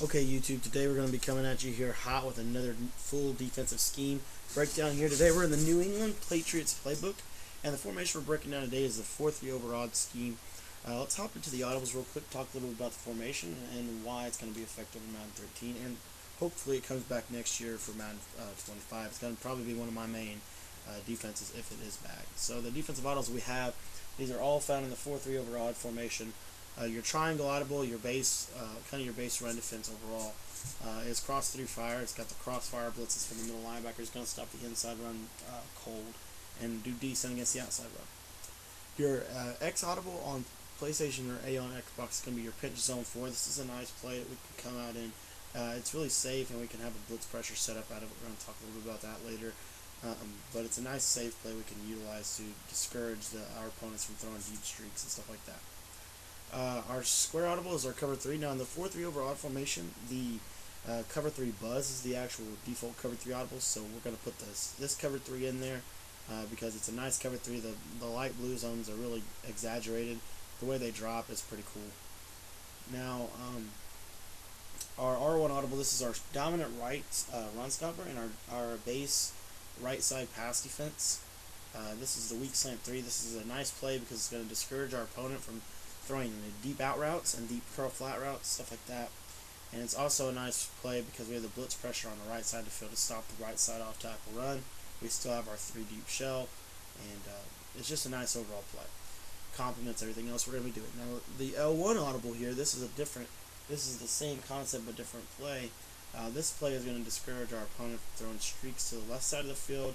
Okay, YouTube, today we're going to be coming at you here hot with another full defensive scheme breakdown here. Today we're in the New England Patriots playbook, and the formation we're breaking down today is the 4-3 over odd scheme. Let's hop into the audibles real quick, talk a little bit about the formation and why it's going to be effective in Madden 13, and hopefully it comes back next year for Madden 25. It's going to probably be one of my main defenses if it is back. So the defensive audibles we have, these are all found in the 4-3 over odd formation. Your triangle audible, your base, kind of your base run defense overall, is cross through fire. It's got the crossfire blitzes from the middle linebacker. It's going to stop the inside run cold and do decent against the outside run. Your X audible on PlayStation or A on Xbox is going to be your pinch zone 4. This is a nice play that we can come out in. It's really safe, and we can have a blitz pressure set up out of it. We're going to talk a little bit about that later. But it's a nice safe play we can utilize to discourage our opponents from throwing deep streaks and stuff like that. Our square audible is our cover 3. Now in the 4-3 over odd formation, the cover 3 buzz is the actual default cover 3 audible, so we're going to put this cover 3 in there because it's a nice cover 3. The light blue zones are really exaggerated. The way they drop is pretty cool. Now our R1 audible, this is our dominant right run stopper and our base right side pass defense. This is the weak slant 3. This is a nice play because it's going to discourage our opponent from throwing deep out routes and deep curl flat routes, stuff like that. And it's also a nice play because we have the blitz pressure on the right side of the field to stop the right side off tackle run. We still have our 3 deep shell, and it's just a nice overall play. Complements everything else we're going to be doing. Now the L1 audible here, this is the same concept but different play. This play is going to discourage our opponent from throwing streaks to the left side of the field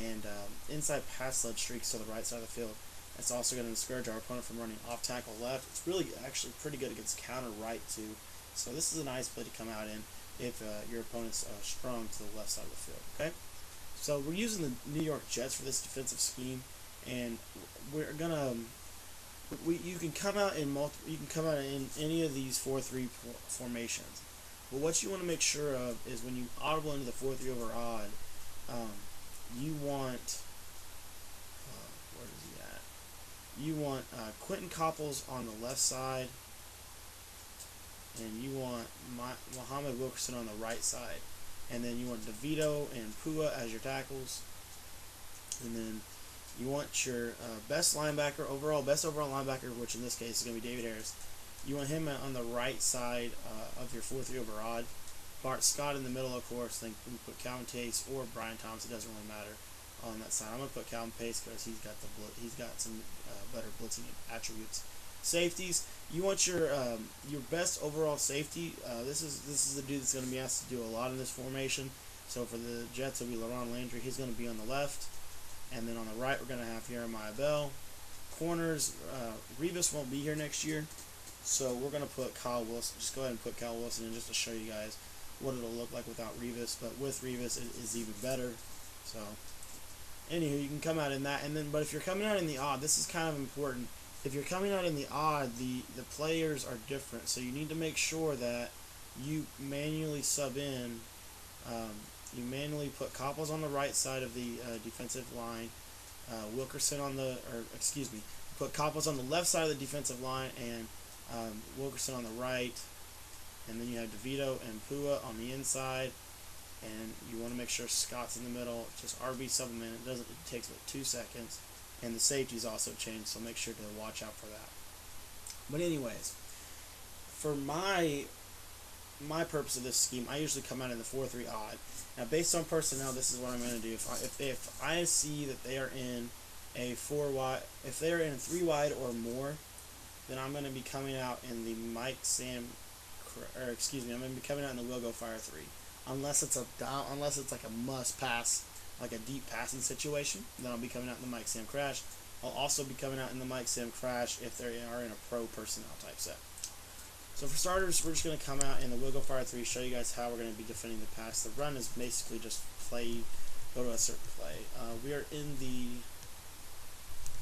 and inside pass led streaks to the right side of the field. It's also going to discourage our opponent from running off tackle left. It's really actually pretty good against counter right too. So this is a nice play to come out in if your opponent's strong to the left side of the field. Okay, so we're using the New York Jets for this defensive scheme, and we're gonna you can come out in any of these 4-3 formations. But what you want to make sure of is when you audible into the 4-3 over odd, you want Quentin Copples on the left side, and you want Muhammad Wilkerson on the right side, and then you want DeVito and Pua as your tackles, and then you want your best overall linebacker, which in this case is going to be David Harris. You want him on the right side of your 4-3 over odd. Bart Scott in the middle, of course. Then we put Calvin Tace or Brian Thomas. It doesn't really matter on that side. I'm going to put Calvin Pace because he's got some better blitzing attributes. Safeties, you want your best overall safety. This is the dude that's going to be asked to do a lot in this formation. So for the Jets, it'll be LaRon Landry. He's going to be on the left, and then on the right, we're going to have Jeremiah Bell. Corners, Revis won't be here next year, so we're going to put Kyle Wilson. Just go ahead and put Kyle Wilson in just to show you guys what it'll look like without Revis. But with Revis, it is even better. So anywho, you can come out in that, but if you're coming out in the odd, this is kind of important. If you're coming out in the odd, the players are different, so you need to make sure that you manually sub in. You manually put Copples on the right side of the defensive line, put Copples on the left side of the defensive line, and Wilkerson on the right, and then you have DeVito and Pua on the inside. And you want to make sure Scott's in the middle. Just RB sub him in. It takes about 2 seconds. And the safeties also change, so make sure to watch out for that. But anyways, for my purpose of this scheme, I usually come out in the 4-3 odd. Now, based on personnel, this is what I'm going to do. If I see that they are in a 4 wide, if they are in a 3 wide or more, then I'm going to be coming out in the I'm going to be coming out in the Will Go Fire 3. Unless it's like a must pass, like a deep passing situation, then I'll be coming out in the Mike Sam Crash. I'll also be coming out in the Mike Sam Crash if they are in a pro personnel type set. So for starters, we're just going to come out in the Will Go Fire 3, show you guys how we're going to be defending the pass. The run is basically just go to a certain play. We are in the,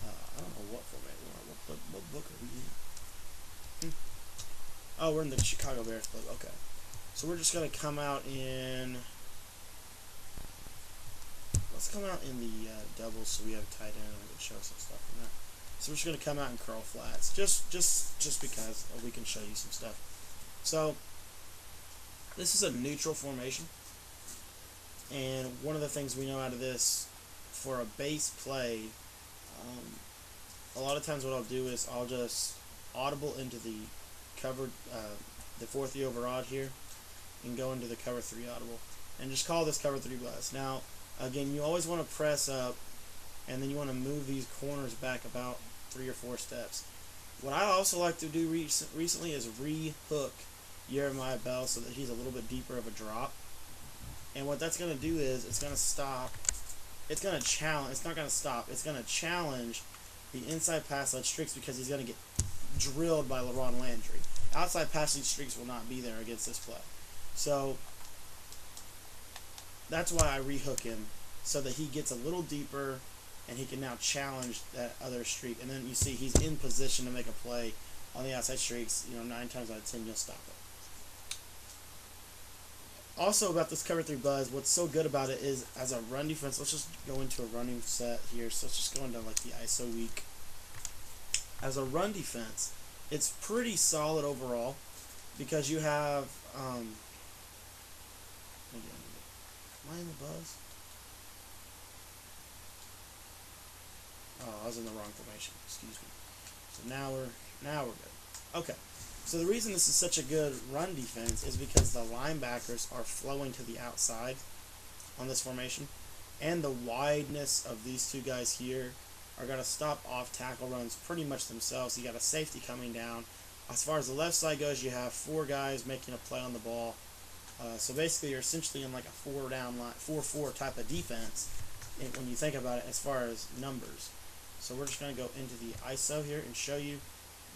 I don't know what format we are. What book are we in? Oh, we're in the Chicago Bears play. Okay. So we're just going to come out in, let's come out in the doubles so we have a tight end and we can show some stuff from that. So we're just going to come out and curl flats, just because we can show you some stuff. So This is a neutral formation, and one of the things we know out of this, for a base play, a lot of times what I'll do is I'll just audible into the covered, the 4-3 over odd here, and go into the cover 3 audible, and just call this cover 3 buzz. Now, again, you always want to press up, and then you want to move these corners back about 3 or 4 steps. What I also like to do recently is re-hook Jeremiah Bell so that he's a little bit deeper of a drop. And what that's going to do is it's going to stop. It's going to challenge. It's not going to stop. It's going to challenge the inside pass lead streaks because he's going to get drilled by LeBron Landry. Outside passing streaks will not be there against this play. So that's why I rehook him so that he gets a little deeper and he can now challenge that other streak. And then you see he's in position to make a play on the outside streaks. 9 times out of 10 you'll stop it. Also about this cover 3 buzz, what's so good about it is as a run defense, let's just go into a running set here. So let's just go into like the ISO week. As a run defense, it's pretty solid overall because you have am I in the buzz? Oh, I was in the wrong formation. Excuse me. So now we're good. Okay. So the reason this is such a good run defense is because the linebackers are flowing to the outside on this formation, and the wideness of these two guys here are going to stop off tackle runs pretty much themselves. You got a safety coming down. As far as the left side goes, you have 4 guys making a play on the ball. So basically, you're essentially in like a 4-down line, 4-4 type of defense when you think about it as far as numbers. So we're just going to go into the ISO here and show you.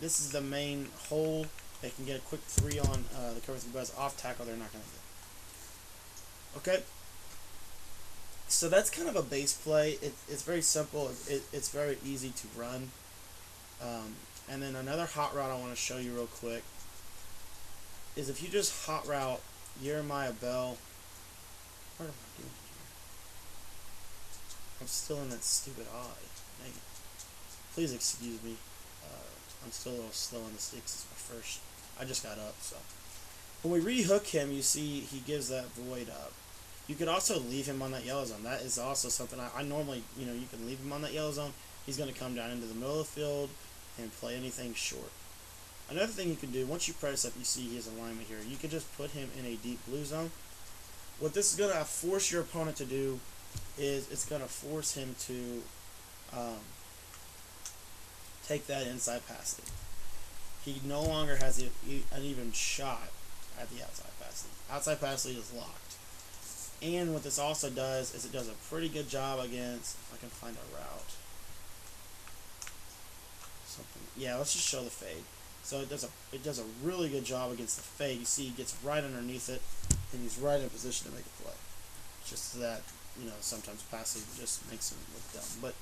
This is the main hole. They can get a quick 3 on the cover 3 buzz. Off tackle, they're not going to get. Okay. So that's kind of a base play. It's very simple. It's very easy to run. And then another hot route I want to show you real quick is if you just hot route Jeremiah Bell. What am I doing here? I'm still in that stupid eye. Dang it. Please excuse me. I'm still a little slow on the sticks. It's my first. I just got up, so. When we rehook him, you see he gives that void up. You could also leave him on that yellow zone. That is also something I normally, you can leave him on that yellow zone. He's going to come down into the middle of the field and play anything short. Another thing you can do, once you press up, you see his alignment here. You can just put him in a deep blue zone. What this is going to force your opponent to do is it's going to force him to take that inside pass lead. He no longer has an even shot at the outside pass lead. Outside pass lead is locked. And what this also does is it does a pretty good job against, if I can find a route. Yeah, let's just show the fade. So it does a really good job against the fade. You see he gets right underneath it, and he's right in position to make a play. Just that, sometimes pass lead just makes him look dumb. But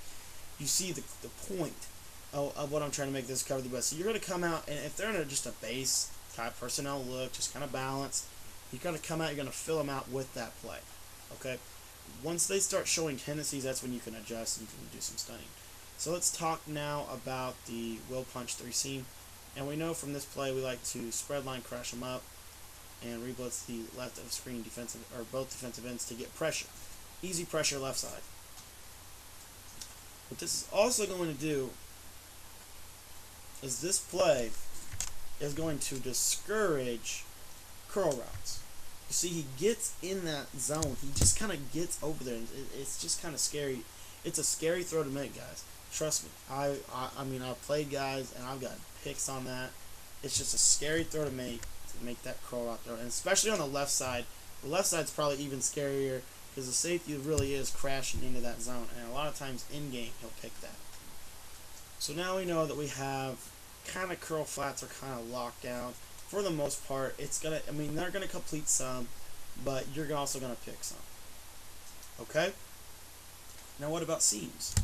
you see the point of what I'm trying to make this cover the best. So you're going to come out, and if they're in just a base type personnel look, just kind of balanced, you're going to come out, you're going to fill them out with that play. Okay? Once they start showing tendencies, that's when you can adjust and you can do some stunning. So let's talk now about the will punch 3 seam. And we know from this play we like to spread line, crash them up, and reblitz the left of screen defensive, or both defensive ends to get pressure. Easy pressure left side. What this is also going to do is this play is going to discourage curl routes. You see, he gets in that zone. He just kind of gets over there. It's just kind of scary. It's a scary throw to make, guys. Trust me. I mean, I've played guys, and I've got picks on that. It's just a scary throw to make that curl route throw. And especially on the left side. The left side's probably even scarier because the safety really is crashing into that zone. And a lot of times in-game, he'll pick that. So now we know that we have kind of curl flats are kind of locked down. For the most part, they're gonna complete some, but you're also gonna pick some. Okay? Now what about seams?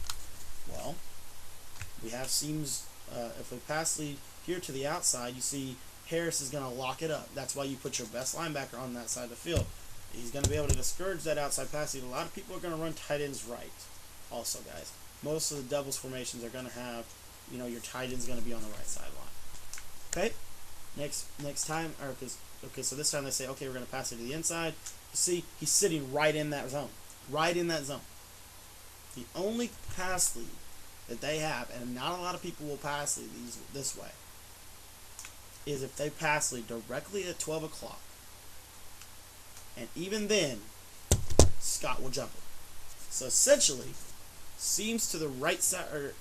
Well, we have seams. If we pass lead here to the outside, you see Harris is gonna lock it up. That's why you put your best linebacker on that side of the field. He's gonna be able to discourage that outside pass lead. A lot of people are gonna run tight ends right. Also, guys, most of the doubles formations are gonna have, your tight end's gonna be on the right sideline. Okay. Next time, or okay, so this time they say, okay, we're gonna pass it to the inside. You see, he's sitting right in that zone, right in that zone. The only pass lead that they have, and not a lot of people will pass lead these this way, is if they pass lead directly at 12 o'clock. And even then, Scott will jump it. So essentially, seams to the right side,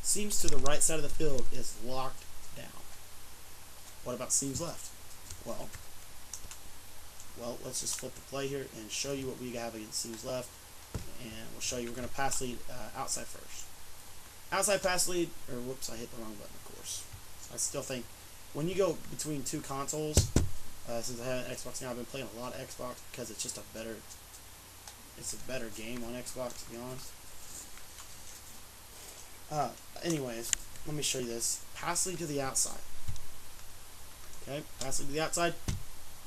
seams to the right side of the field is locked down. What about seams left? Well, let's just flip the play here and show you what we have against seams left. And we'll show you we're going to pass lead outside first. Outside pass lead, or whoops, I hit the wrong button, of course. I still think when you go between two consoles, since I have an Xbox now, I've been playing a lot of Xbox because it's just a better game on Xbox, to be honest. Anyways, let me show you this. Pass lead to the outside. Okay, pass lead to the outside,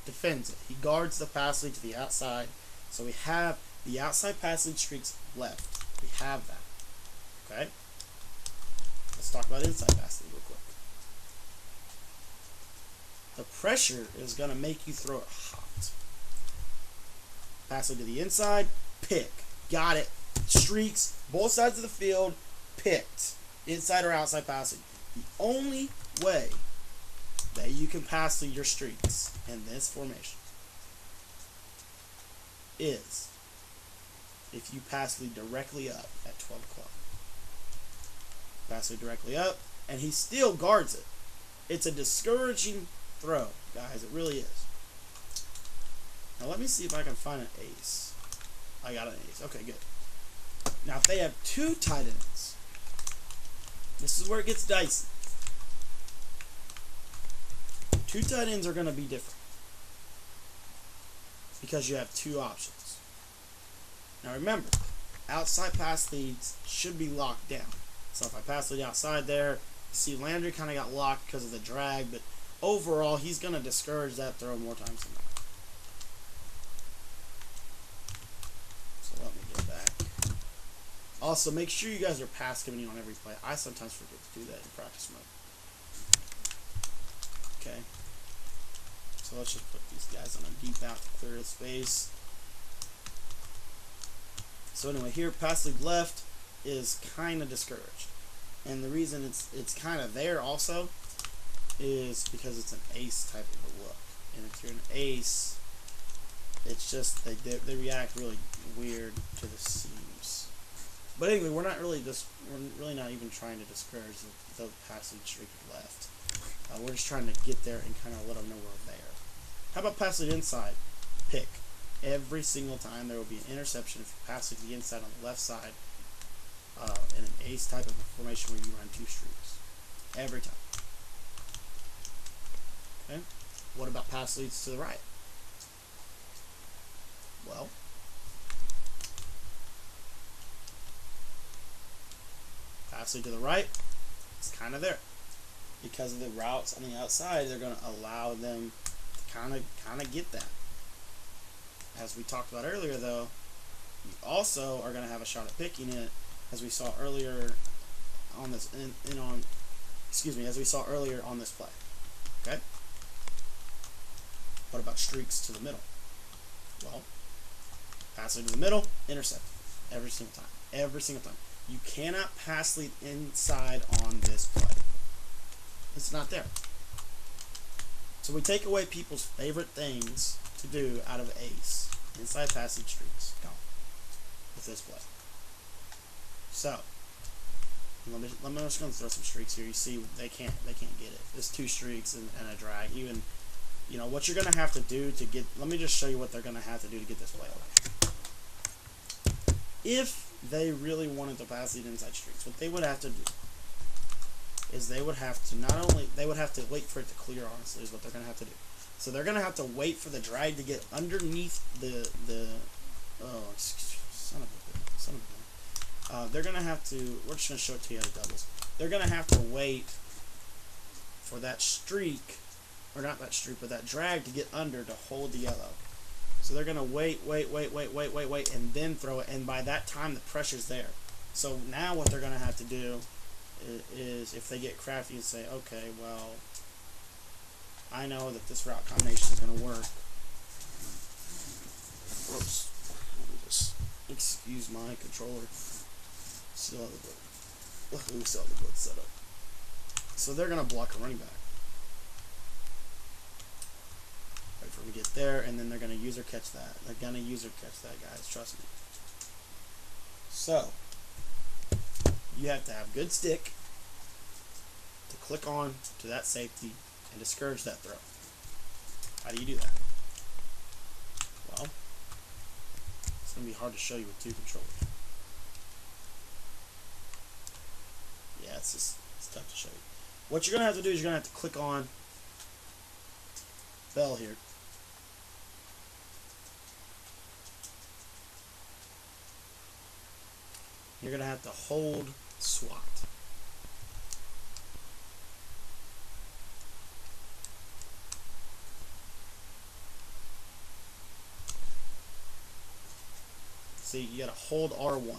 defends it. He guards the pass lead to the outside. So we have the outside pass lead streaks left. We have that. Okay? Let's talk about inside pass lead real quick. The pressure is going to make you throw it hot. Pass lead to the inside, pick. Got it. Streaks, both sides of the field, picked. Inside or outside pass lead. The only way that you can pass lead your streaks in this formation is if you pass lead directly up at 12 o'clock. Pass lead directly up, and he still guards it. It's a discouraging throw, guys. It really is. Now let me see if I can find an ace. I got an ace. Okay, good. Now if they have two tight ends, this is where it gets dicey. Two tight ends are going to be different because you have two options. Now remember, outside pass leads should be locked down. So if I pass lead outside there, you see Landry kind of got locked because of the drag, but overall he's going to discourage that throw more times than not. So let me get back. Also, make sure you guys are pass committing on every play. I sometimes forget to do that in practice mode. Okay. So let's just put these guys on a deep out to clear the space. So anyway, here pass lead left is kind of discouraged. And the reason it's kind of there also is because it's an ace type of a look. And if you're an ace, it's just they react really weird to the seams. But anyway, we're really not even trying to discourage the pass lead streak left. We're just trying to get there and kind of let them know we're there. How about pass lead inside? Pick. Every single time there will be an interception if you pass it to the inside on the left side in an ace type of a formation where you run two streaks. Every time. Okay? What about pass leads to the right? Well, pass lead to the right, it's kind of there. Because of the routes on the outside, they're going to allow them to kind of get that. As we talked about earlier, though, you also are going to have a shot at picking it, as we saw earlier on this as we saw earlier on this play. Okay. What about streaks to the middle? Well, pass it to the middle, intercept every single time. Every single time. You cannot pass lead inside on this play. It's not there. So we take away people's favorite things to do out of ace. Inside passing streaks. Gone. With this play. So I'm just going to throw some streaks here. You see they can't get it. There's two streaks and a drag. Even what you're going to have to do to get. Let me just show you what they're going to have to do to get this play away. If they really wanted to pass lead inside streaks, what they would have to do is they would have to wait for it to clear, honestly, is what they're going to have to do. So they're going to have to wait for the drag to get underneath the they're going to have to, we're just going to show it to you at doubles. They're going to have to wait for that streak, or not that streak, but that drag to get under to hold the yellow. So they're going to wait, and then throw it, and by that time the pressure's there. So now what they're going to have to do is if they get crafty and say, okay, well, I know that this route combination is going to work. Whoops. Just excuse my controller. Still have the blitz. Luckily, we still have the blitz set up. So they're going to block a running back. Wait for him to get there, and then they're going to use or catch that. They're going to use or catch that, guys. Trust me. So, you have to have good stick to click on to that safety and discourage that throw. How do you do that? Well, it's going to be hard to show you with two controllers. Yeah, it's tough to show you. What you're going to have to do is you're going to have to click on bell here. You're going to have to hold SWAT. See, you got to hold R1.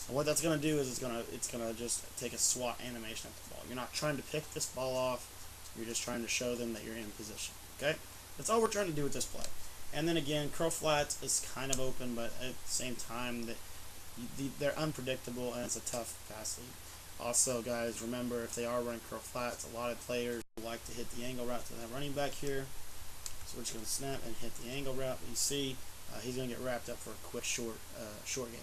And what that's going to do is it's going to just take a SWAT animation at the ball. You're not trying to pick this ball off. You're just trying to show them that you're in position. Okay? That's all we're trying to do with this play. And then again, curl flats is kind of open, but at the same time, they're unpredictable and it's a tough pass lead. Also, guys, remember if they are running curl flats, a lot of players like to hit the angle route to that running back here. So we're just going to snap and hit the angle route. You see, he's going to get wrapped up for a quick short game.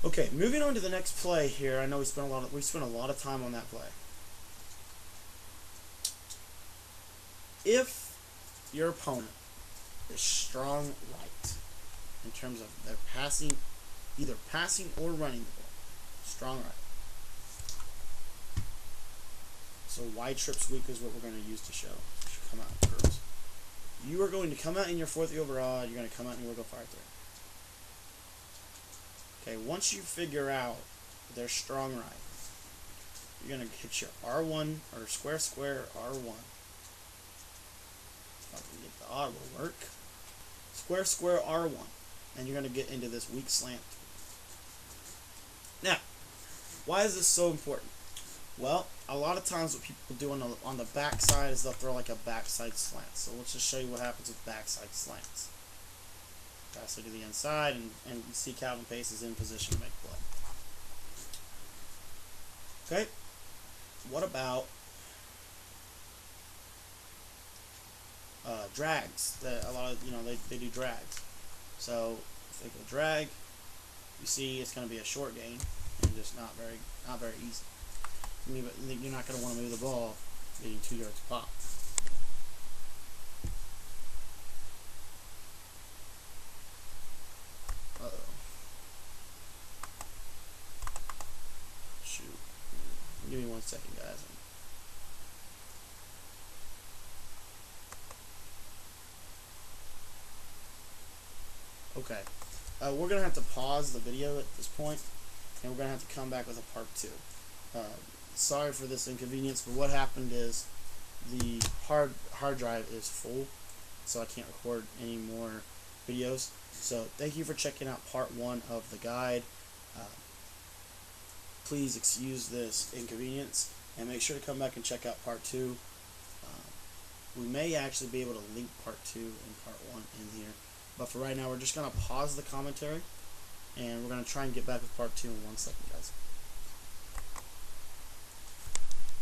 Okay, moving on to the next play here. I know we spent a lot of time on that play. If your opponent is strong right in terms of their passing, either passing or running the ball, strong right. So wide trip sweep is what we're going to use to show. Come out in curls. You are going to come out in your 4th overall. You're going to come out and we'll go fire through. Okay, once you figure out their strong right, you're going to hit your R1 or square R1. If I can get the auto to work. Square R1. And you're going to get into this weak slant. Now, why is this so important? Well, a lot of times what people do on the backside is they'll throw like a backside slant. So let's just show you what happens with backside slants. Pass it to the inside, and you see Calvin Pace is in position to make play. Okay, what about drags? A lot of they do drags. So if they go drag, you see it's going to be a short gain and just not very easy. You're not going to want to move the ball getting 2 yards pop. Shoot. Give me 1 second, guys. Okay. We're going to have to pause the video at this point, and we're going to have to come back with a part 2. Sorry for this inconvenience, but what happened is the hard drive is full, so I can't record any more videos. So thank you for checking out part 1 of the guide. Please excuse this inconvenience and make sure to come back and check out part 2. We may actually be able to link part 2 and part 1 in here, but for right now we're just going to pause the commentary and we're going to try and get back with part 2 in 1 second, guys.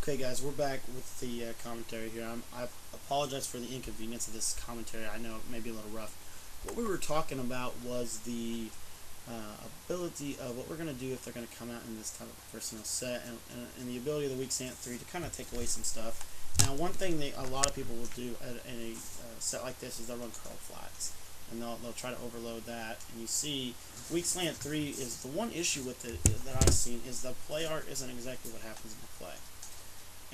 Okay, guys, we're back with the commentary here. I apologize for the inconvenience of this commentary. I know it may be a little rough. What we were talking about was the ability of what we're going to do if they're going to come out in this type of personnel set, and the ability of the weak slant 3 to kind of take away some stuff. Now, one thing a lot of people will do in a set like this is they'll run curl flats, and they'll try to overload that. And you see, weak slant 3 is the one issue with it that I've seen is the play art isn't exactly what happens in the play.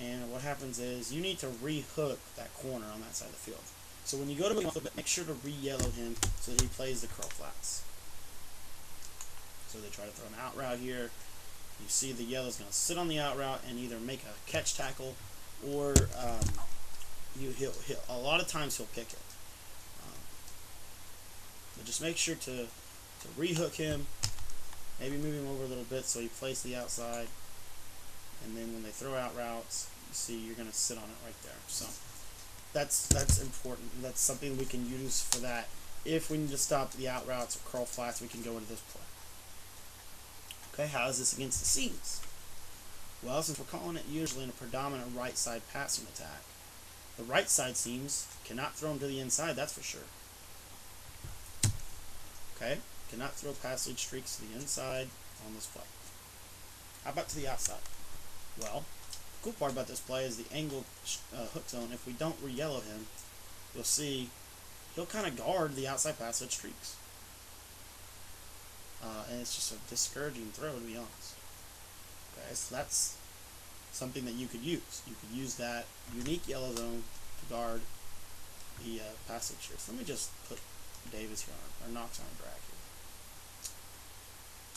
And what happens is you need to re-hook that corner on that side of the field. So when you go to make sure to re-yellow him so that he plays the curl flats. So they try to throw an out route here. You see the yellow's going to sit on the out route and either make a catch tackle or he'll a lot of times he'll pick it. But just make sure to re-hook him. Maybe move him over a little bit so he plays the outside. And then when they throw out routes, You see, you're going to sit on it right there. So that's important. That's something we can use for that. If we need to stop the out routes or curl flats, we can go into this play. Okay, how is this against the seams? Well, since we're calling it usually in a predominant right side passing attack, the right side seams cannot throw them to the inside, that's for sure. Okay, cannot throw passage streaks to the inside on this play. How about to the outside? Well, the cool part about this play is the angle hook zone. If we don't re-yellow him, you'll see he'll kind of guard the outside passage streaks. And it's just a discouraging throw, to be honest. Okay, so that's something that you could use. You could use that unique yellow zone to guard the passage streaks. Let me just put Davis here on, or Knox on drag here.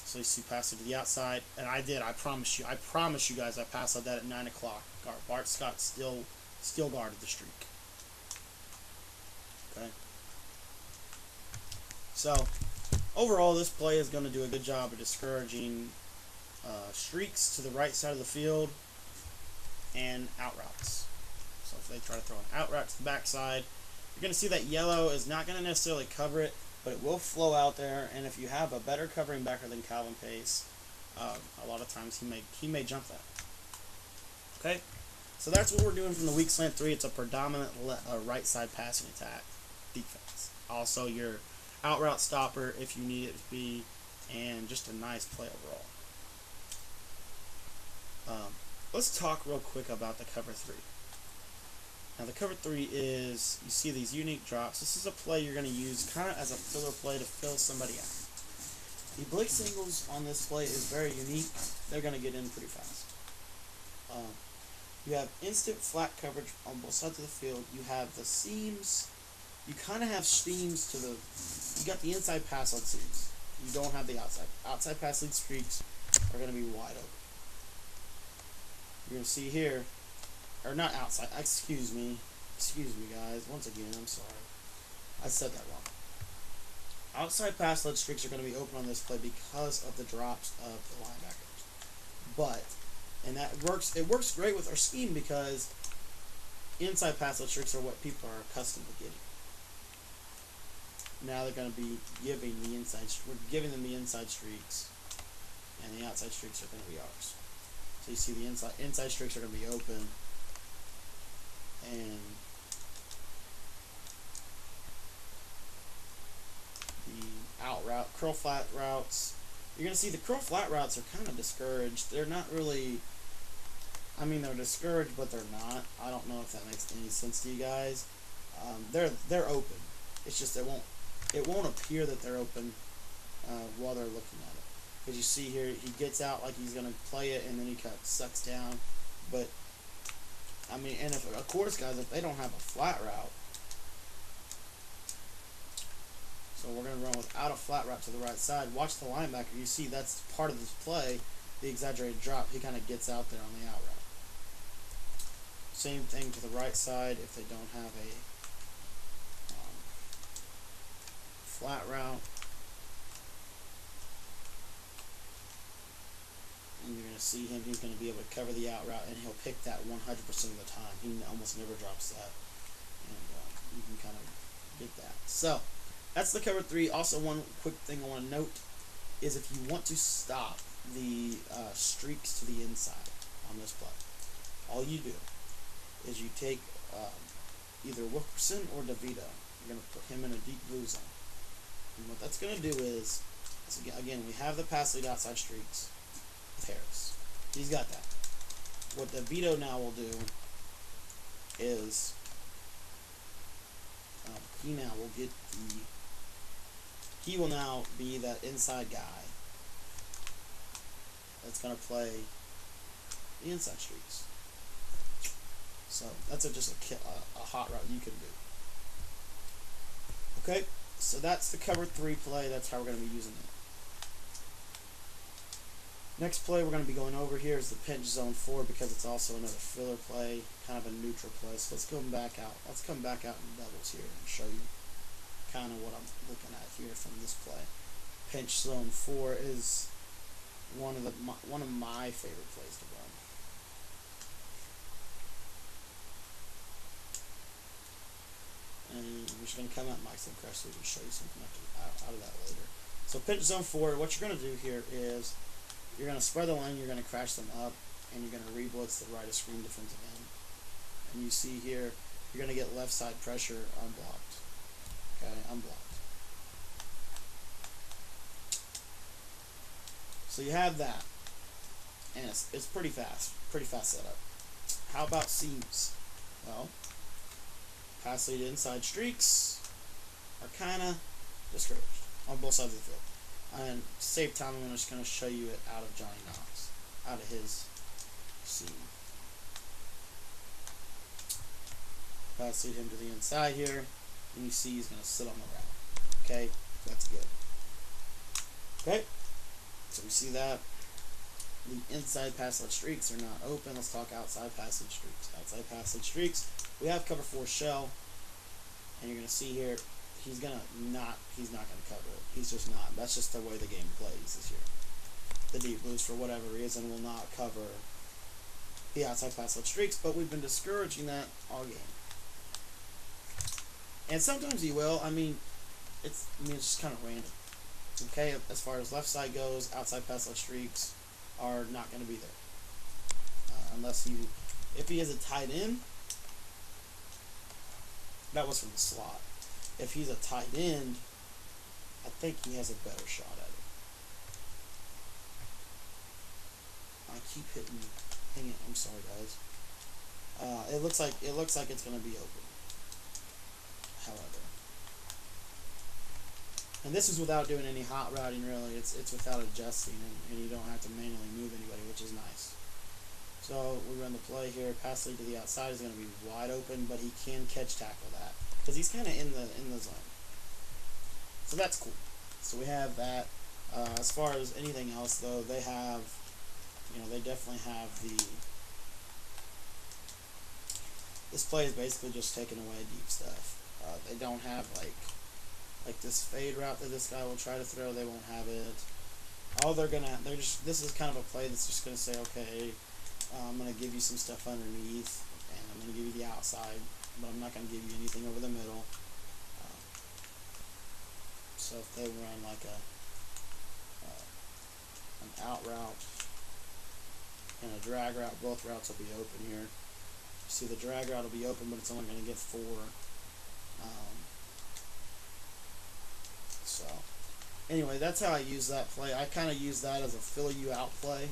So you see passing to the outside, and I did. I promise you guys, I passed on that at 9 o'clock. Bart Scott still guarded the streak. Okay. So overall, this play is going to do a good job of discouraging streaks to the right side of the field and out routes. So if they try to throw an out route to the backside, you're going to see that yellow is not going to necessarily cover it, but it will flow out there. And if you have a better covering backer than Calvin Pace, a lot of times he may jump that. Okay, so that's what we're doing from the weak slant 3. It's a predominant right side passing attack defense. Also your out route stopper if you need it to be, and just a nice play overall. Let's talk real quick about the cover 3. Now the cover 3 is, you see these unique drops. This is a play you're going to use kind of as a filler play to fill somebody out. The blitz singles on this play is very unique. They're going to get in pretty fast. You have instant flat coverage on both sides of the field. You have the seams. You kind of have seams to the, you got the inside pass lead seams. You don't have the outside. Outside pass lead streaks are going to be wide open. You're going to see here, or not outside, excuse me guys, once again, I'm sorry. I said that wrong. Outside pass lead streaks are going to be open on this play because of the drops of the linebackers. But, and that works, it works great with our scheme because inside pass lead streaks are what people are accustomed to getting. Now they're going to be giving the inside, we're giving them the inside streaks, and the outside streaks are going to be ours. So you see the inside streaks are going to be open, and the out route, curl flat routes, you're going to see the curl flat routes are kind of discouraged. They're not really, I mean, they're discouraged, but they're not. I don't know if that makes any sense to you guys. They're open. It's just it won't appear that they're open while they're looking at it. Because you see here, he gets out like he's going to play it, and then he kind of sucks down. But, I mean, and if, of course, guys, if they don't have a flat route, so we're going to run without a flat route to the right side. Watch the linebacker. You see that's part of this play, the exaggerated drop. He kind of gets out there on the out route. Same thing to the right side if they don't have a flat route. And you're going to see him, he's going to be able to cover the out route, and he'll pick that 100% of the time. He almost never drops that. And you can kind of get that. So, that's the cover 3. Also, one quick thing I want to note is if you want to stop the streaks to the inside on this play, all you do is you take either Wilkerson or DeVito. You're going to put him in a deep blue zone. And what that's going to do is, again, we have the pass lead outside streaks with Harris. He's got that. What DeVito now will do is he will now be that inside guy that's going to play the inside streaks. So that's just a hot route you can do. Okay, so that's the cover 3 play. That's how we're going to be using it. Next play we're going to be going over here is the pinch zone 4 because it's also another filler play, kind of a neutral play. So let's come back out. Let's come back out in doubles here and show you kind of what I'm looking at here from this play. Pinch zone 4 is one of my favorite plays to run. And we're just going to come out and mic some crash so we can show you something out of that later. So pinch zone 4, what you're going to do here is you're going to spread the line, you're going to crash them up, and you're going to re-blitz the right of screen defensive end. And you see here, you're going to get left side pressure unblocked. Okay, unblocked. So you have that. And it's pretty fast setup. How about seams? Well, pass lead inside streaks are kind of discouraged on both sides of the field. And to save time, I'm just going to show you it out of Johnny Knox, out of his seam. Pass lead him to the inside here, and you see he's going to sit on the route. Okay, that's good. Okay, so we see that. The inside pass lead streaks are not open. Let's talk outside pass lead streaks. Outside pass lead streaks, we have cover 4 shell, and you're going to see here, he's not going to cover it. He's just not. That's just the way the game plays this year. The Deep Blues, for whatever reason, will not cover the outside pass lead streaks, but we've been discouraging that all game. And sometimes he will. I mean, it's just kind of random. Okay, as far as left side goes, outside pass lead streaks are not going to be there. Unless if he is a tight end, that was from the slot. If he's a tight end, I think he has a better shot at it. I keep hitting. Hang it. I'm sorry, guys. It looks like it's going to be open. However, and this is without doing any hot routing, really. It's without adjusting, and you don't have to manually move anybody, which is nice. So we run the play here. Pass lead to the outside is going to be wide open, but he can catch tackle that because he's kind of in the zone. So that's cool. So we have that. As far as anything else, though, they have, they definitely have the. This play is basically just taking away deep stuff. They don't have like this fade route that this guy will try to throw. They won't have it. This is kind of a play that's just gonna say, okay, I'm gonna give you some stuff underneath, and I'm gonna give you the outside, but I'm not gonna give you anything over the middle. So if they run like an out route and a drag route, both routes will be open here. See, the drag route will be open, but it's only going to get 4. So, anyway, that's how I use that play. I kind of use that as a fill you out play.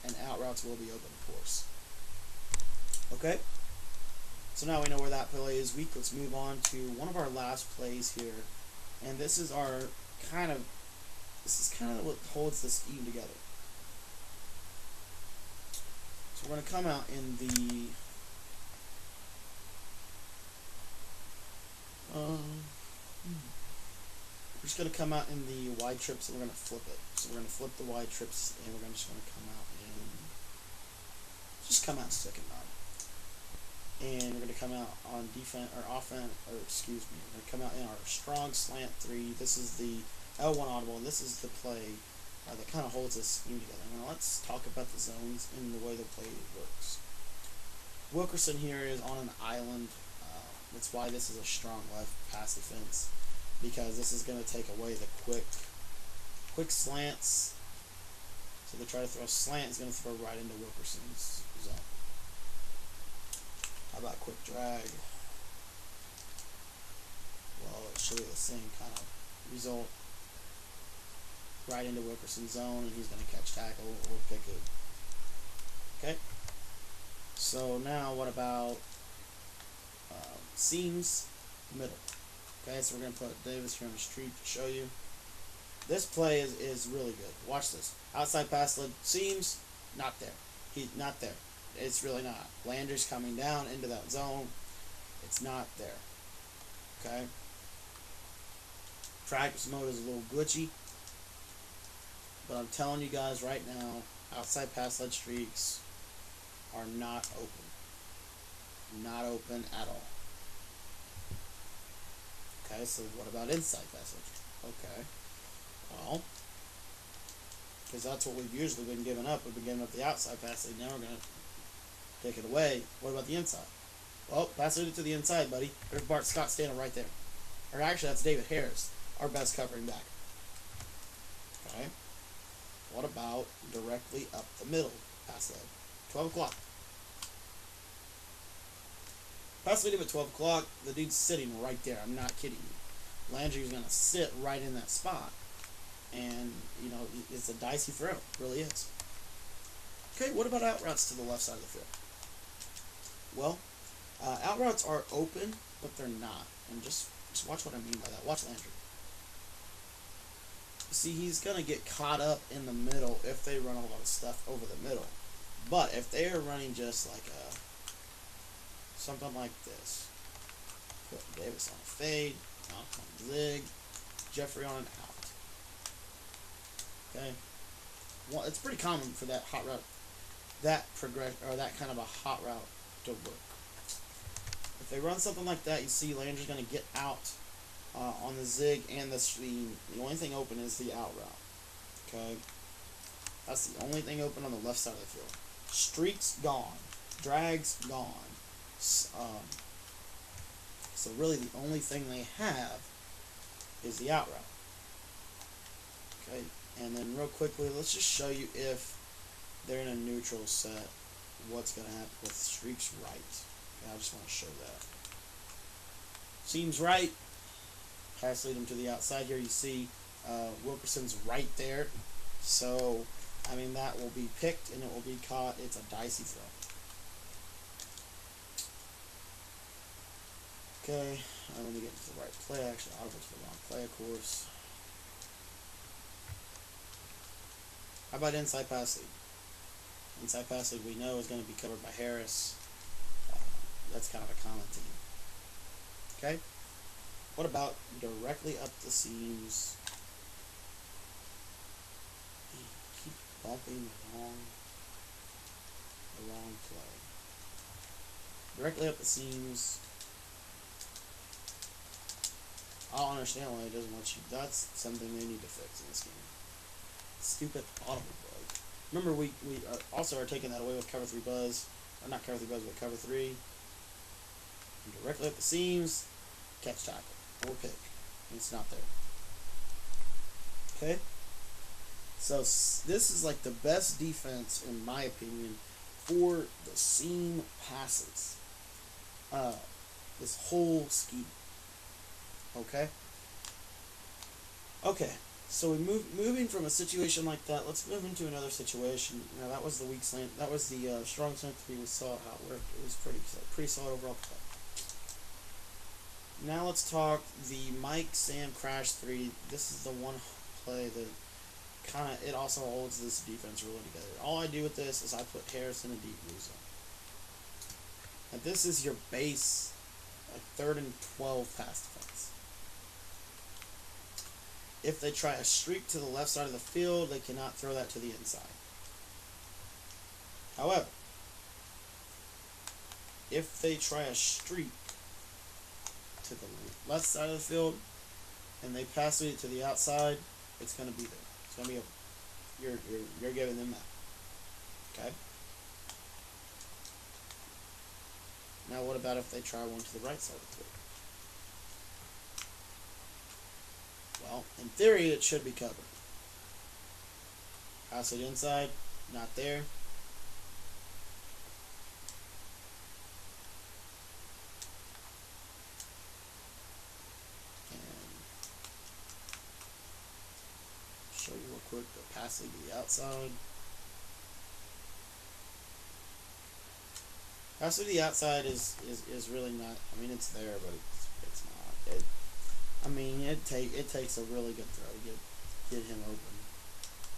And out routes will be open, of course. Okay? So now we know where that play is weak. Let's move on to one of our last plays here. And this is kind of what holds the scheme together. So we're going to come out in the we're just going to come out in the wide trips, and we're going to flip it. So we're going to flip the wide trips, and we're just going to come out second nod. And we're going to come out on defense or offense, or excuse me, we're going to come out in our strong slant 3. This is the L1 audible, and this is the play that kind of holds this scheme together. Now let's talk about the zones and the way the play works. Wilkerson here is on an island. That's why this is a strong left pass defense, because this is going to take away the quick slants. So they try to throw a slant, is going to throw right into Wilkerson's zone. How about quick drag? Well, it'll show you the same kind of result. Right into Wilkerson's zone, and he's going to catch tackle or pick it. Okay. So now, what about seams middle? Okay, so we're going to put Davis here on the street to show you. This play is really good. Watch this. Outside pass lead seams, not there. He's not there. It's really not. Landry's coming down into that zone. It's not there. Okay. Practice mode is a little glitchy. But I'm telling you guys right now, outside pass lead streaks are not open. Not open at all. Okay, so what about inside pass lead? Okay. Well, because that's what we've usually been giving up. We've been giving up the outside pass lead. Now we're going to take it away. What about the inside? Well, pass it to the inside, buddy. There's Bart Scott standing right there. Or actually, that's David Harris, our best covering back. Okay. What about directly up the middle? Pass lead. 12 o'clock. Pass lead him at 12 o'clock. The dude's sitting right there. I'm not kidding you. Landry's going to sit right in that spot. And, you know, it's a dicey throw. It really is. Okay, what about out routes to the left side of the field? Well, out routes are open, but they're not. And just watch what I mean by that. Watch Landry. See, he's going to get caught up in the middle if they run a lot of stuff over the middle. But if they are running just like something like this, put Davis on a fade, Malcolm on a zig, Jeffrey on an out. Okay, well, it's pretty common for that hot route, that kind of a hot route to work. If they run something like that, you see Landry's going to get out on the zig and the stream. The only thing open is the out route. Okay, that's the only thing open on the left side of the field. Streaks gone, drags gone. So really, the only thing they have is the out route. Okay, and then real quickly, let's just show you if they're in a neutral set, what's going to happen with streaks right. Okay, I just want to show that. Seems right. Pass lead him to the outside here. You see Wilkerson's right there. So, I mean, that will be picked and it will be caught. It's a dicey throw. Okay, let me get into the right play. Actually, I'll go to the wrong play, of course. How about inside pass lead? Inside pass lead we know is going to be covered by Harris. That's kind of a common theme. Okay? What about directly up the seams? Keep bumping the wrong play. Directly up the seams. I'll understand why it doesn't want you. That's something they need to fix in this game. Stupid audible bug. Remember, we also are taking that away with cover 3 buzz. Or not cover 3 buzz, but cover 3. And directly up the seams, catch tackle. Or pick. And it's not there. Okay? So, this is like the best defense, in my opinion, for the seam passes. This whole scheme. Okay? Okay. So we moving from a situation like that, let's move into another situation. Now that was the weak slant. That was the strong slant 3. We saw how it worked. It was pretty solid overall play. Now let's talk the Mike Sam Crash 3. This is the one play that it also holds this defense really together. All I do with this is I put Harris in a deep blue zone. And this is your base, like 3rd and 12 pass defense. If they try a streak to the left side of the field, they cannot throw that to the inside. However, if they try a streak to the left side of the field and they pass it to the outside, it's going to be there. It's going to be over. You're giving them that. Okay? Now what about if they try one to the right side of the field? Well, in theory, it should be covered. Pass it inside, not there. And show you real quick the pass lead to the outside. Pass lead to the outside is really not. I mean, it's there, but it's not. I mean, it takes a really good throw to get him open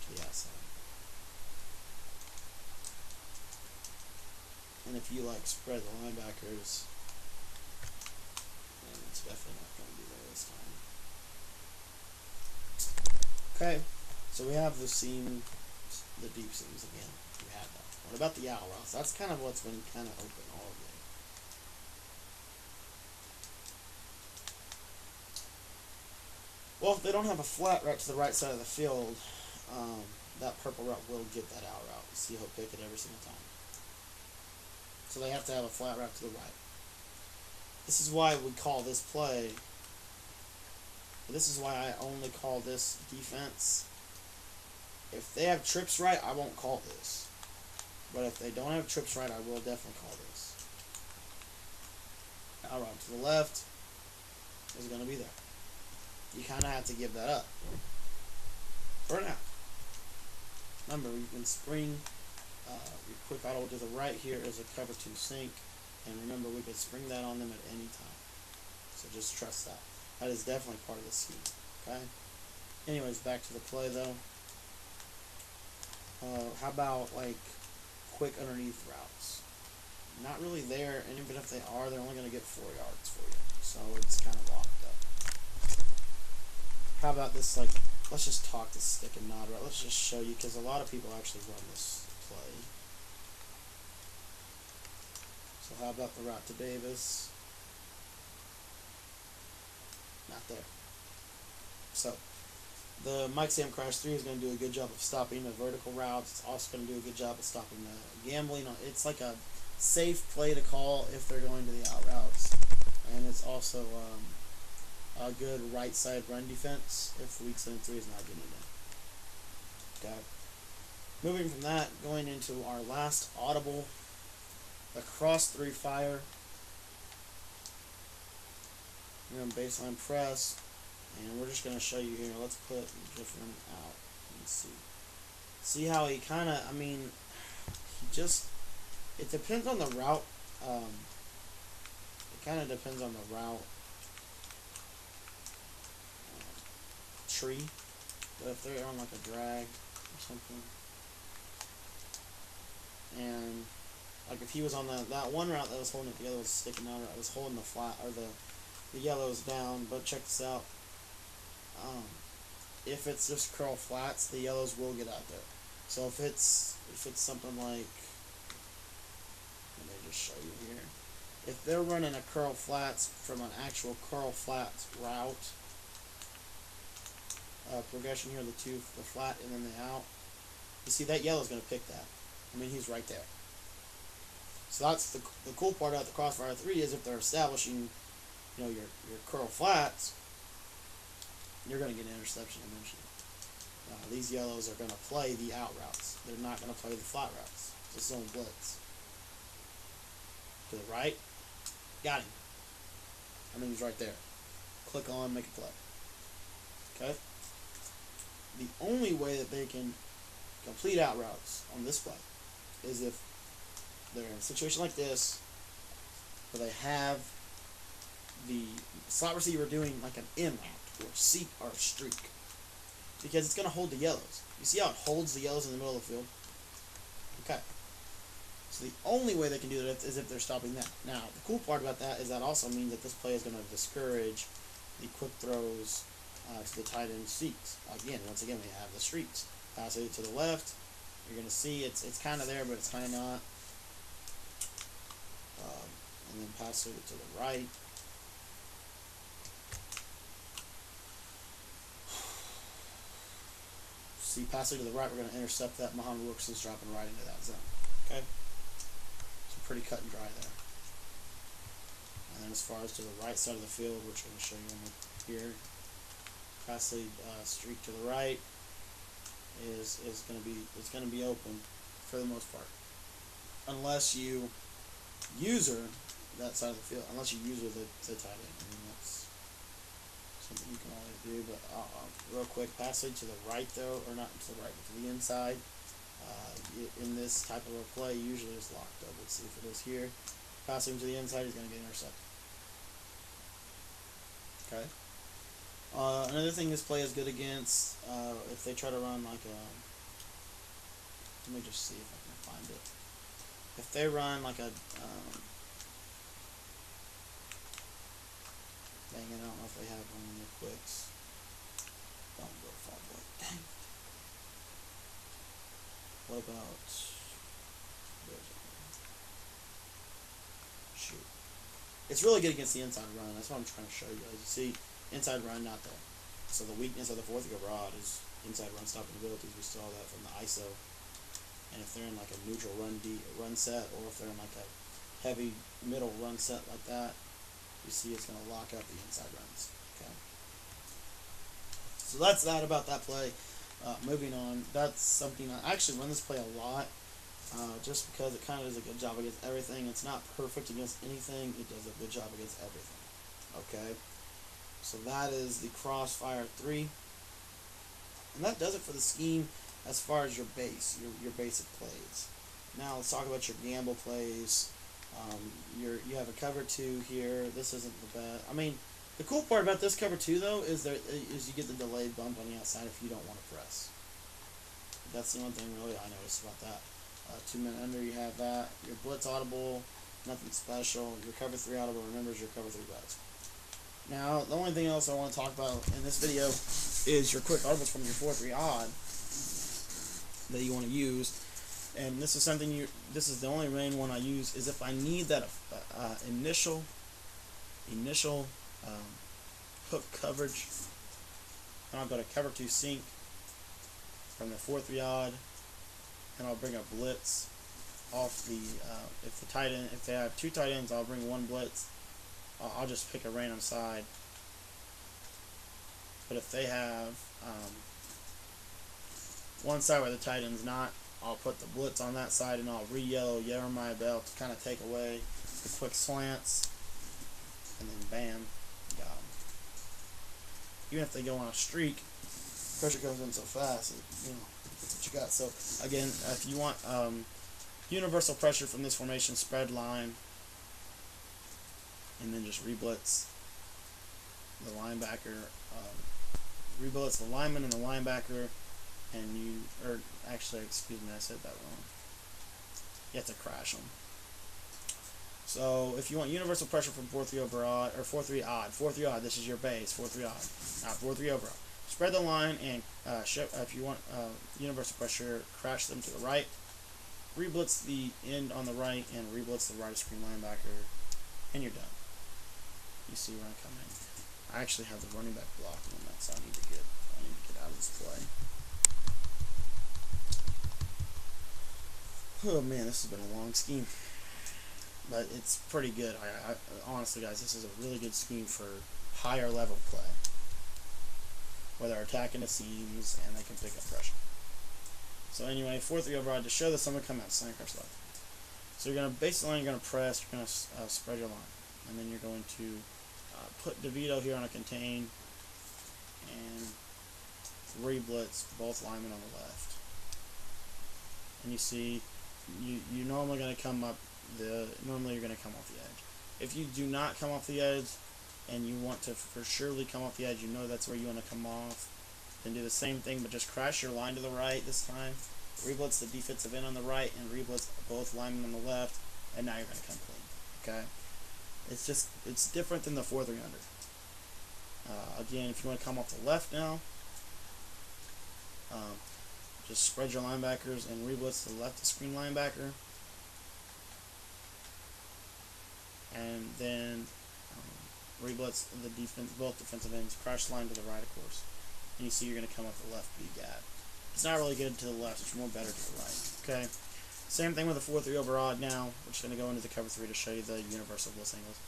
to the outside. And if you like spread the linebackers, then it's definitely not going to be there this time. Okay, so we have the seam, the deep seams again. We had that. What about the out routes? That's kind of what's been kind of open all day. Well, if they don't have a flat route to the right side of the field, that purple route will get that out route. See, he'll pick it every single time. So they have to have a flat route to the right. This is why we call this play. This is why I only call this defense. If they have trips right, I won't call this. But if they don't have trips right, I will definitely call this. Out route to the left is going to be there. You kind of have to give that up for now. Remember, you can spring your quick auto to the right here is a cover 2 sink. And remember, we can spring that on them at any time. So just trust that. That is definitely part of the scheme. Okay? Anyways, back to the play though. How about like quick underneath routes? Not really there, and even if they are, they're only going to get 4 yards for you. So it's kind of locked up. How about this, like, let's just talk this stick and nod route. Let's just show you, because a lot of people actually run this play. So how about the route to Davis? Not there. So the Mike Sam Crash 3 is going to do a good job of stopping the vertical routes. It's also going to do a good job of stopping the gambling. It's like a safe play to call if they're going to the out routes. And it's also a good right side run defense if Weak 73 is not getting in. Okay. Moving from that, going into our last audible, the cross 3 fire. We're going to baseline press. And we're just going to show you here. Let's put different out. Let's see. See how he kind of, I mean, he just, it depends on the route. It kind of depends on the route tree. But if they're on like a drag or something. And like if he was on that one route that was holding it together was sticking out, I was holding the flat or the yellows down. But check this out. If it's just curl flats, the yellows will get out there. So if it's something like, let me just show you here. If they're running a curl flats from an actual curl flats route, progression here, the flat and then the out, you see that yellow's going to pick that. I mean, he's right there. So that's the cool part about the Crossfire 3 is if they're establishing, you know, your curl flats, you're going to get an interception eventually. These yellows are going to play the out routes. They're not going to play the flat routes. It's a zone blitz. To the right. Got him. I mean, he's right there. Click on, make a play. Okay? The only way that they can complete out routes on this play is if they're in a situation like this where they have the slot receiver doing like an in route or seek or streak, because it's going to hold the yellows. You see how it holds the yellows in the middle of the field? Okay. So the only way they can do that is if they're stopping that. Now, the cool part about that is that also means that this play is going to discourage the quick throws to the tight end seeks. Once again, we have the streaks. Pass it to the left. You're going to see it's kind of there, but it's kind of not. And then pass it to the right. See, pass it to the right, we're going to intercept that. Muhammad Wilkerson's dropping right into that zone. Okay? So pretty cut and dry there. And then as far as to the right side of the field, which I'm going to show you here, pass the streak to the right is going to be open for the most part, unless you user that side of the field, unless you user the tight end. I mean, that's something you can always do, but real quick, passage to the right though, or not to the right, but to the inside. In this type of a play, usually it's locked up. Let's see if it is here. Passing to the inside, he's going to get intercepted. Okay. Another thing this play is good against, if they try to run like a, let me just see if I can find it. If they run like a, dang it, I don't know if they have one in their quicks. Don't go far back. Dang. What about, shoot. It's really good against the inside run. That's what I'm trying to show you. As you see, inside run, not there. So the weakness of the fourth year rod is inside run stopping abilities. We saw that from the ISO. And if they're in like a neutral run set, or if they're in like a heavy middle run set like that, you see it's going to lock up the inside runs. Okay. So that's that about that play. Moving on, that's something I actually run this play a lot, just because it kind of does a good job against everything. It's not perfect against anything. It does a good job against everything. Okay. So that is the Crossfire 3. And that does it for the scheme as far as your base, your basic plays. Now let's talk about your gamble plays. You have a cover 2 here. This isn't the best. I mean, the cool part about this cover 2 though is you get the delayed bump on the outside if you don't want to press. That's the one thing really I noticed about that. 2 minute under, you have that. Your blitz audible, nothing special. Your cover 3 audible remembers your cover 3 bets. Now, the only thing else I want to talk about in this video is your quick audibles from your 4-3 odd that you want to use. And this is something this is the only main one I use, is if I need that initial hook coverage. And I'll go to cover 2 sink from the 4-3 odd, and I'll bring a blitz off the if they have 2 tight ends, I'll bring 1 blitz. I'll just pick a random side. But if they have one side where the tight end's not, I'll put the blitz on that side, and I'll re-yellow Jeremiah Bell to kind of take away the quick slants, and then bam, got them. Even if they go on a streak, pressure comes in so fast, that's what you got. So again, if you want universal pressure from this formation, spread line, and then just re-blitz the linebacker, re-blitz the lineman and the linebacker. And actually, excuse me, I said that wrong. You have to crash them. So, if you want universal pressure from 4-3 over odd, or 4-3 odd, 4-3 odd, this is your base, 4-3 odd, not 4-3 over odd. Spread the line, and if you want universal pressure, crash them to the right. Re-blitz the end on the right, and re-blitz the right screen linebacker, and you're done. You see where I'm coming. I actually have the running back blocking on that, so I need to get out of this play. Oh man, this has been a long scheme, but it's pretty good. I honestly, guys, this is a really good scheme for higher level play, where they're attacking the seams and they can pick up pressure. So anyway, 4-3 over odd, to show this, I'm going to come out slant crush left. So you're going to base the line, you're going to press, you're going to spread your line, and then you're going to put DeVito here on a contain and re-blitz both linemen on the left. And you see, you're normally going to come up normally you're going to come off the edge. If you do not come off the edge and you want to for surely come off the edge, you know that's where you want to come off, then do the same thing, but just crash your line to the right this time, re-blitz the defensive end on the right, and re-blitz both linemen on the left, and now you're going to come clean. Okay? It's different than the 4-3 under. Again, if you want to come off the left now, just spread your linebackers and re-blitz the left screen linebacker, and then re-blitz the both defensive ends, crash the line to the right, of course, and you see you're going to come off the left B gap. It's not really good to the left, it's more better to the right. Okay, same thing with the 4-3 over odd. Now we're just going to go into the cover 3 to show you the universal blitz angles.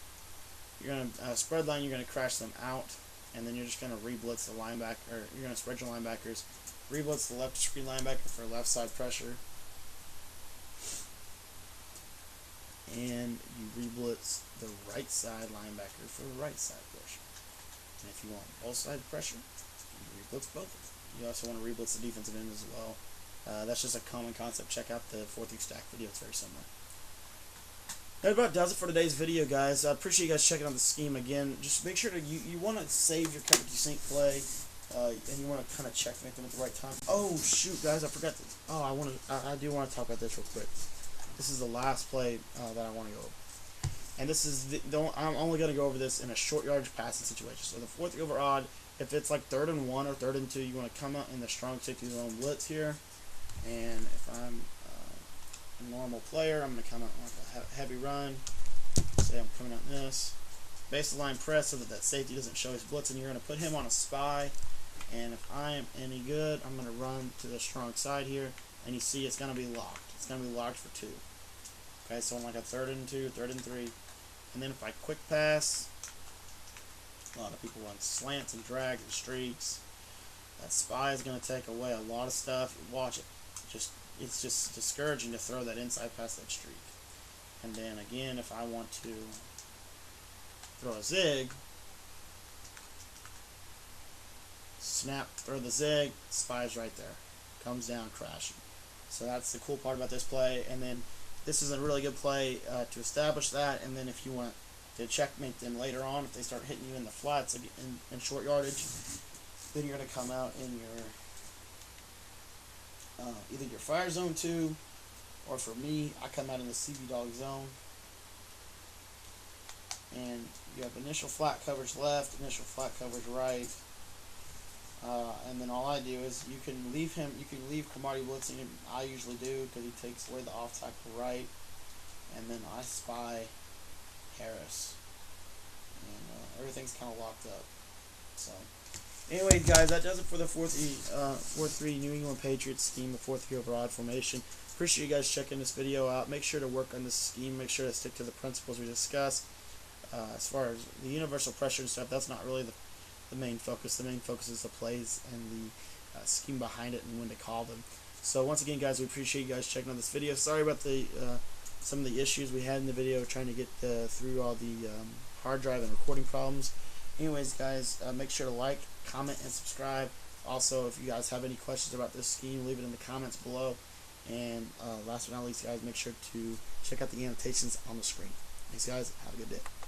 You're going to spread line, you're going to crash them out, and then you're just going to re-blitz the linebacker, or you're going to spread your linebackers, re-blitz the left screen linebacker for left side pressure, and you re-blitz the right side linebacker for the right side pressure. And if you want both side pressure, you re-blitz both. You also want to re-blitz the defensive end as well. That's just a common concept. Check out the 4-3 stack video, it's very similar. That about does it for today's video, guys. I appreciate you guys checking out the scheme again. Just make sure that you want to save your cover 2 sink play, and you want to kind of checkmate them at the right time. Oh shoot, guys, I forgot this. Oh, I do want to talk about this real quick. This is the last play that I want to go over, and this is I'm only going to go over this in a short yardage passing situation. So the 4-3 over odd, if it's like 3rd and 1 or 3rd and 2, you want to come out in the strong safety zone blitz here, and if I'm a normal player, I'm going to come out like a heavy run. Say I'm coming out in this. Base the line press so that that safety doesn't show his blitz, and you're going to put him on a spy. And if I am any good, I'm going to run to the strong side here, and you see it's going to be locked. It's going to be locked for 2. Okay, so on like a 3rd and 2, 3rd and 3, And then if I quick pass, a lot of people run slants and drags and streaks. That spy is going to take away a lot of stuff. Watch it. It's just discouraging to throw that inside past that streak. And then again, if I want to throw a zig, snap, throw the zig, spy's right there. Comes down crashing. So that's the cool part about this play. And then this is a really good play to establish that. And then if you want to checkmate them later on, if they start hitting you in the flats in short yardage, then you're going to come out in your either your fire zone 2, or for me, I come out in the CB dog zone. And you have initial flat coverage left, initial flat coverage right. And then all I do is you can leave Cromartie blitzing. I usually do because he takes away the off tackle right. And then I spy Harris. And everything's kind of locked up. So, anyways, guys, that does it for the 4-3 New England Patriots scheme, the 4-3 overall formation. Appreciate you guys checking this video out. Make sure to work on this scheme. Make sure to stick to the principles we discussed. As far as the universal pressure and stuff, that's not really the main focus. The main focus is the plays and the scheme behind it and when to call them. So once again, guys, we appreciate you guys checking out this video. Sorry about the some of the issues we had in the video trying to get through all the hard drive and recording problems. Anyways, guys, make sure to like, comment, and subscribe. Also, if you guys have any questions about this scheme, leave it in the comments below. And last but not least, guys, make sure to check out the annotations on the screen. Thanks, guys. Have a good day.